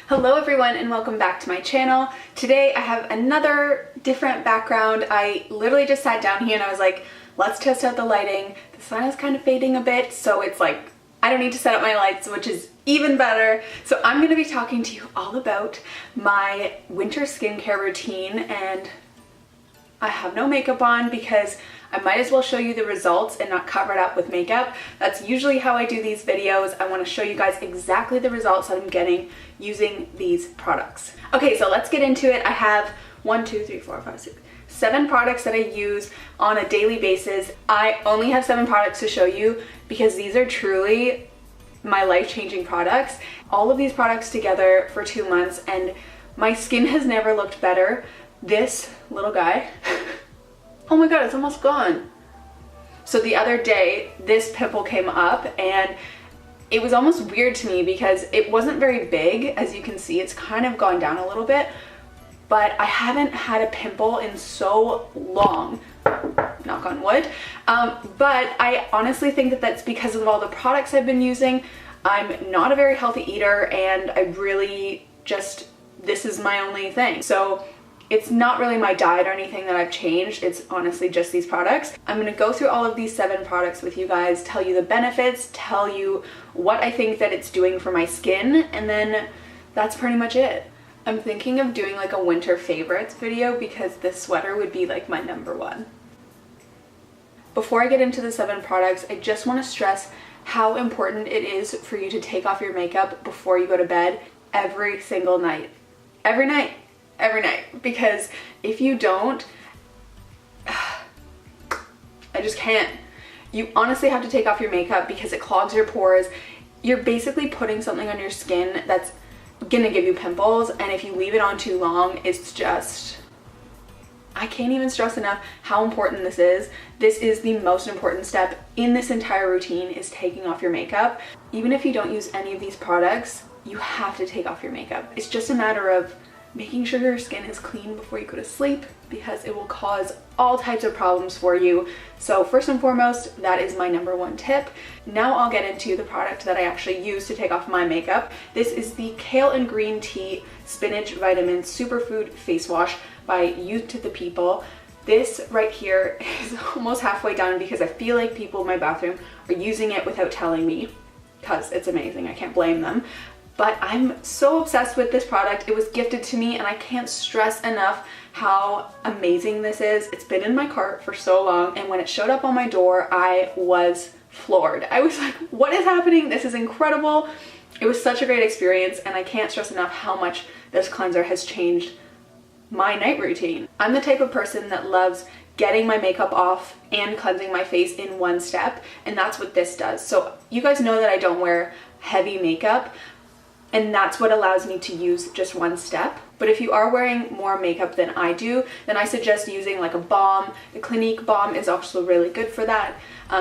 Hello everyone and welcome back to my channel. Today I have another different background. I literally just sat down here and I was like, let's test out the lighting. The sun is kind of fading a bit, so it's like I don't need to set up my lights, which is even better. So I'm going to be talking to you all about my winter skincare routine, and I have no makeup on because I might as well show you the results and not cover it up with makeup. That's usually how I do these videos. I want to show you guys exactly the results that I'm getting using these products. Okay, so let's get into it. I have 7 products that I use on a daily basis. I only have 7 products to show you because these are truly my life-changing products. All of these products together for 2 months and my skin has never looked better. This little guy, oh my god, it's almost gone. So the other day, this pimple came up and it was almost weird to me because it wasn't very big. As you can see, it's kind of gone down a little bit, but I haven't had a pimple in so long, knock on wood. But I honestly think that that's because of all the products I've been using. I'm not a very healthy eater and I really just, this is my only thing. So it's not really my diet or anything that I've changed. It's honestly just these products. I'm going to go through all of these 7 products with you guys, tell you the benefits, tell you what I think that it's doing for my skin, and then that's pretty much it. I'm thinking of doing like a winter favorites video because this sweater would be like my #1. Before I get into the 7 products, I just want to stress how important it is for you to take off your makeup before you go to bed every single night. Every night, because if you don't, I just can't. You honestly have to take off your makeup because it clogs your pores. You're basically putting something on your skin that's gonna give you pimples, and if you leave it on too long, it's just, I can't even stress enough how important this is. This is the most important step in this entire routine, is taking off your makeup. Even if you don't use any of these products, you have to take off your makeup. It's just a matter of making sure your skin is clean before you go to sleep because it will cause all types of problems for you. So first and foremost, that is my #1 tip. Now I'll get into the product that I actually use to take off my makeup. This is the Kale and Green Tea Spinach Vitamin Superfood Face Wash by Youth to the People. This right here is almost halfway done because I feel like people in my bathroom are using it without telling me because it's amazing. I can't blame them. But I'm so obsessed with this product. It was gifted to me and I can't stress enough how amazing this is. It's been in my cart for so long, and when it showed up on my door, I was floored. I was like, what is happening? This is incredible. It was such a great experience, and I can't stress enough how much this cleanser has changed my night routine. I'm the type of person that loves getting my makeup off and cleansing my face in one step, and that's what this does. So you guys know that I don't wear heavy makeup, and that's what allows me to use just one step. But if you are wearing more makeup than I do, then I suggest using like a balm. The Clinique balm is also really good for that,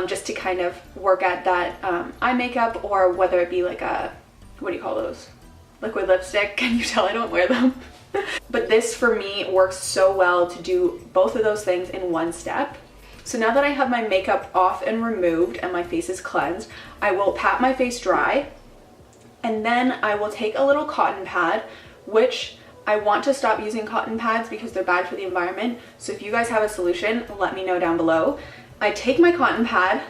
just to kind of work at that eye makeup, or whether it be like a, what do you call those? Liquid lipstick. Can you tell I don't wear them? But this for me works so well to do both of those things in one step. So now that I have my makeup off and removed and my face is cleansed, I will pat my face dry. And then I will take a little cotton pad, which I want to stop using cotton pads because they're bad for the environment. So if you guys have a solution, let me know down below. I take my cotton pad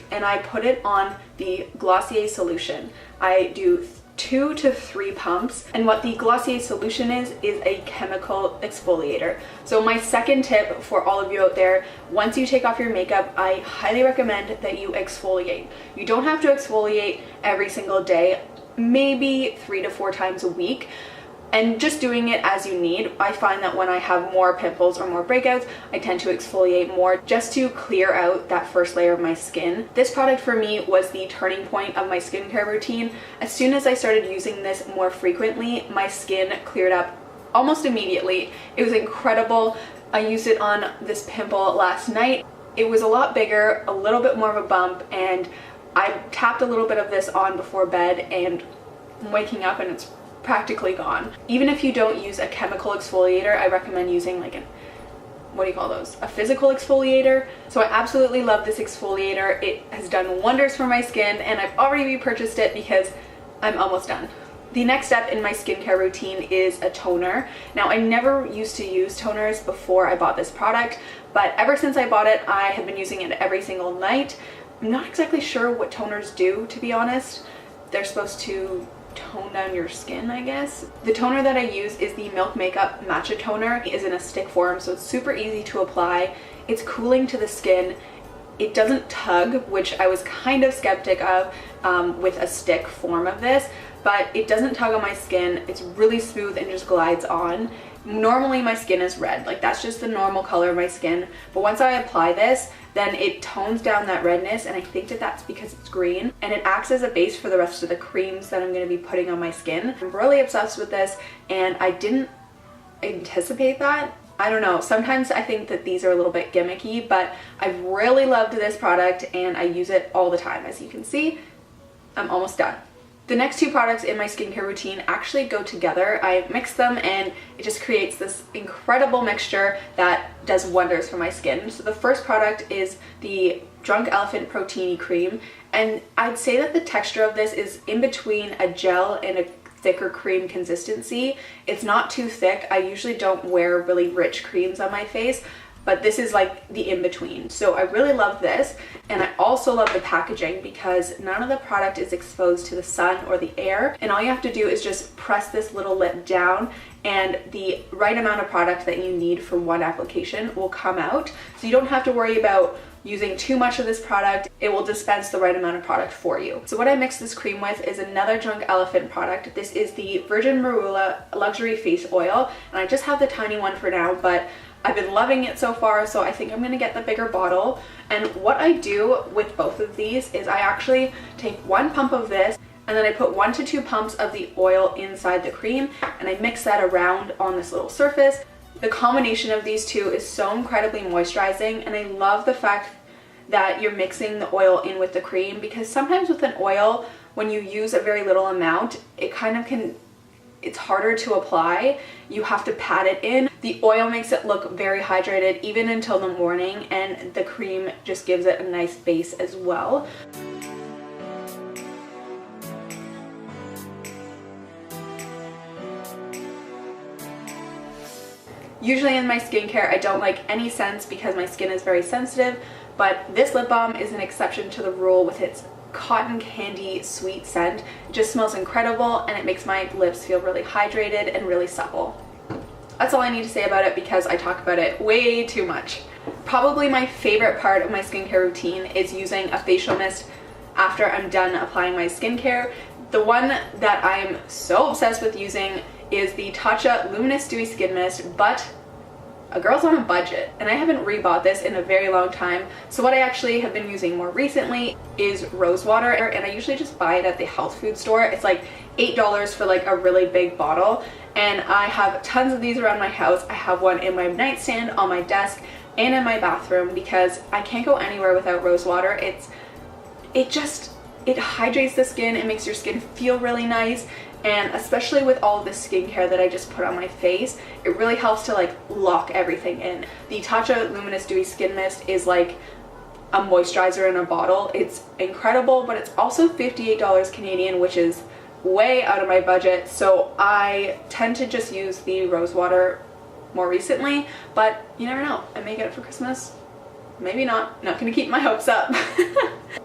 and I put it on the Glossier solution. I do 2 to 3 pumps, and what the Glossier solution is a chemical exfoliator. So my second tip for all of you out there, once you take off your makeup, I highly recommend that you exfoliate. You don't have to exfoliate every single day, maybe 3 to 4 times a week, and just doing it as you need. I find that when I have more pimples or more breakouts, I tend to exfoliate more just to clear out that first layer of my skin. This product for me was the turning point of my skincare routine. As soon as I started using this more frequently, my skin cleared up almost immediately. It was incredible. I used it on this pimple last night. It was a lot bigger, a little bit more of a bump, and I tapped a little bit of this on before bed and I'm waking up and it's practically gone. Even if you don't use a chemical exfoliator, I recommend using like what do you call those? A physical exfoliator. So I absolutely love this exfoliator. It has done wonders for my skin and I've already repurchased it because I'm almost done. The next step in my skincare routine is a toner. Now, I never used to use toners before I bought this product, but ever since I bought it, I have been using it every single night. I'm not exactly sure what toners do, to be honest. They're supposed to tone down your skin, I guess. The toner that I use is the Milk Makeup Matcha Toner. It is in a stick form, so it's super easy to apply. It's cooling to the skin. It doesn't tug, which I was kind of skeptic of with a stick form of this, but it doesn't tug on my skin. It's really smooth and just glides on. Normally my skin is red, like that's just the normal color of my skin, but once I apply this, then it tones down that redness, and I think that that's because it's green, and it acts as a base for the rest of the creams that I'm going to be putting on my skin. I'm really obsessed with this, and I didn't anticipate that. I don't know, sometimes I think that these are a little bit gimmicky, but I've really loved this product and I use it all the time. As you can see, I'm almost done. The next two products in my skincare routine actually go together. I mix them and it just creates this incredible mixture that does wonders for my skin. So the first product is the Drunk Elephant Protein Cream, and I'd say that the texture of this is in between a gel and a thicker cream consistency. It's not too thick. I usually don't wear really rich creams on my face, but this is like the in-between. So I really love this, and I also love the packaging because none of the product is exposed to the sun or the air, and all you have to do is just press this little lip down and the right amount of product that you need for one application will come out. So you don't have to worry about using too much of this product. It will dispense the right amount of product for you. So what I mix this cream with is another Drunk Elephant product. This is the Virgin Marula Luxury Face Oil, and I just have the tiny one for now, but I've been loving it so far, so I think I'm gonna get the bigger bottle. And what I do with both of these is I actually take one pump of this, and then I put 1 to 2 pumps of the oil inside the cream, and I mix that around on this little surface. The combination of these two is so incredibly moisturizing, and I love the fact that you're mixing the oil in with the cream, because sometimes with an oil, when you use a very little amount, it kind of can, it's harder to apply. You have to pat it in. The oil makes it look very hydrated even until the morning, and the cream just gives it a nice base as well. Usually in my skincare, I don't like any scents because my skin is very sensitive, but this lip balm is an exception to the rule with its cotton candy sweet scent. It just smells incredible, and it makes my lips feel really hydrated and really supple. That's all I need to say about it because I talk about it way too much. Probably my favorite part of my skincare routine is using a facial mist after I'm done applying my skincare. The one that I'm so obsessed with using is the Tatcha Luminous Dewy Skin Mist, but a girl's on a budget, and I haven't rebought this in a very long time. So what I actually have been using more recently is rose water, and I usually just buy it at the health food store. It's like $8 for like a really big bottle, and I have tons of these around my house. I have one in my nightstand, on my desk, and in my bathroom because I can't go anywhere without rose water. It hydrates the skin, it makes your skin feel really nice, and especially with all of the skincare that I just put on my face, it really helps to like lock everything in. The Tatcha Luminous Dewy Skin Mist is like a moisturizer in a bottle. It's incredible, but it's also $58 Canadian, which is way out of my budget, so I tend to just use the rose water more recently, but you never know, I may get it for Christmas, maybe not gonna keep my hopes up.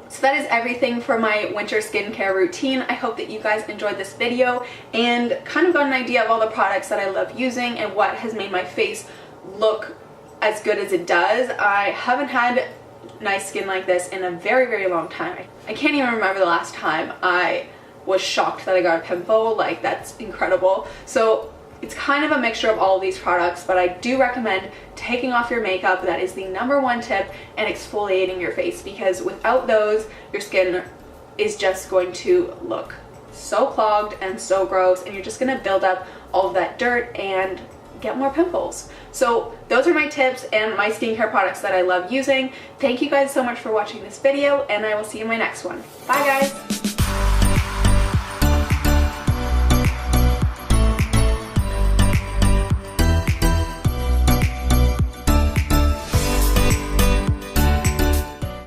So that is everything for my winter skincare routine. I hope that you guys enjoyed this video and kind of got an idea of all the products that I love using and what has made my face look as good as it does. I haven't had nice skin like this in a very, very long time. I can't even remember the last time I was shocked that I got a pimple. Like, that's incredible. So it's kind of a mixture of all of these products, but I do recommend taking off your makeup. That is the #1 tip, and exfoliating your face, because without those, your skin is just going to look so clogged and so gross, and you're just gonna build up all of that dirt and get more pimples. So those are my tips and my skincare products that I love using. Thank you guys so much for watching this video, and I will see you in my next one. Bye guys!